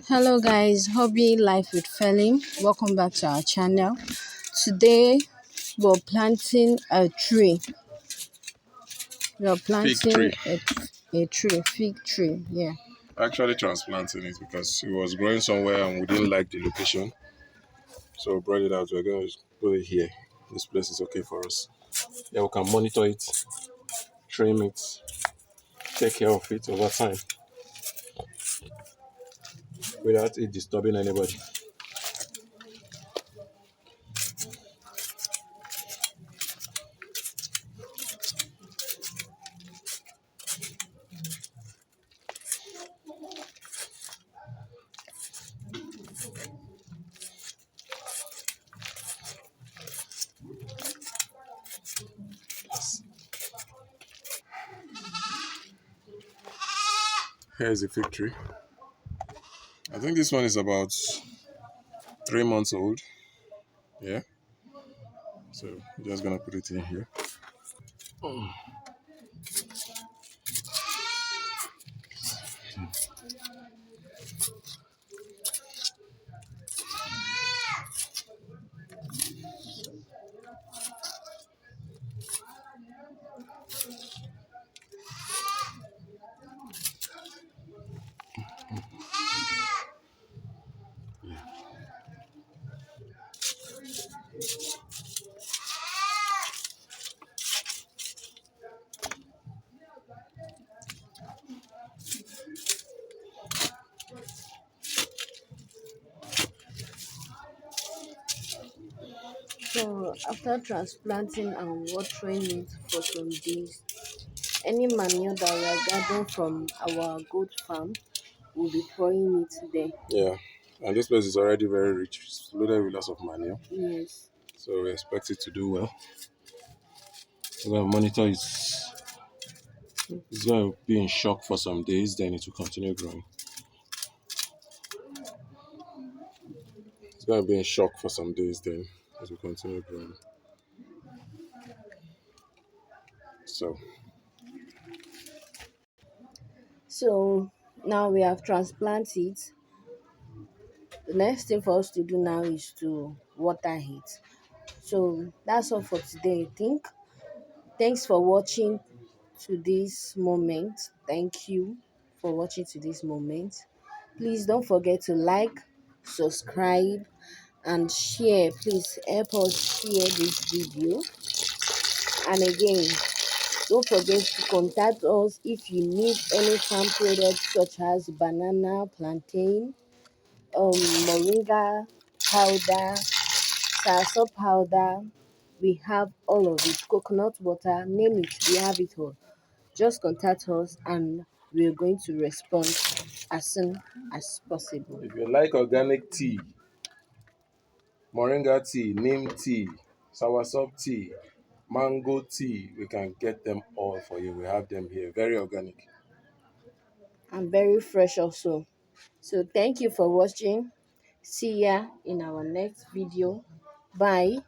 Hello guys, Hobby Life with Phelim. Welcome back to our channel. Today we're planting a tree. We're Fig planting tree. a tree, fig tree. Yeah. Actually transplanting it because it was growing somewhere and we didn't like the location. So we brought it out. We're going to put it here. This place is okay for us. Yeah, we can monitor it, trim it, take care of it over time without it disturbing anybody. Here's the fig tree. I think this one is about 3 months old. Yeah. So we're just gonna put it in here. So after transplanting and watering it for some days, any manure that we are gathering from our goat farm, we'll be pouring it there. Yeah. And this place is already very rich. It's loaded with lots of manure. Yes. So we expect it to do well. We're gonna monitor it. It's going to be in shock for some days, then it will continue growing. It's going to be in shock for some days, then it will continue growing. So, So now we have transplanted. The next thing for us to do now is to water it. So that's all for today, I think. Thanks for watching to this moment. Thank you for watching to this moment. Please don't forget to like, subscribe, and share. Please help us share this video. And again, don't forget to contact us if you need any farm products such as banana, plantain, moringa powder, soursop powder. We have all of it. Coconut water, name it, we have it all. Just contact us and we're going to respond as soon as possible. if you like organic tea, moringa tea, neem tea, soursop tea, mango tea, we can get them all for you. We have them here, very organic. And very fresh also. So thank you for watching. See ya in our next video. Bye.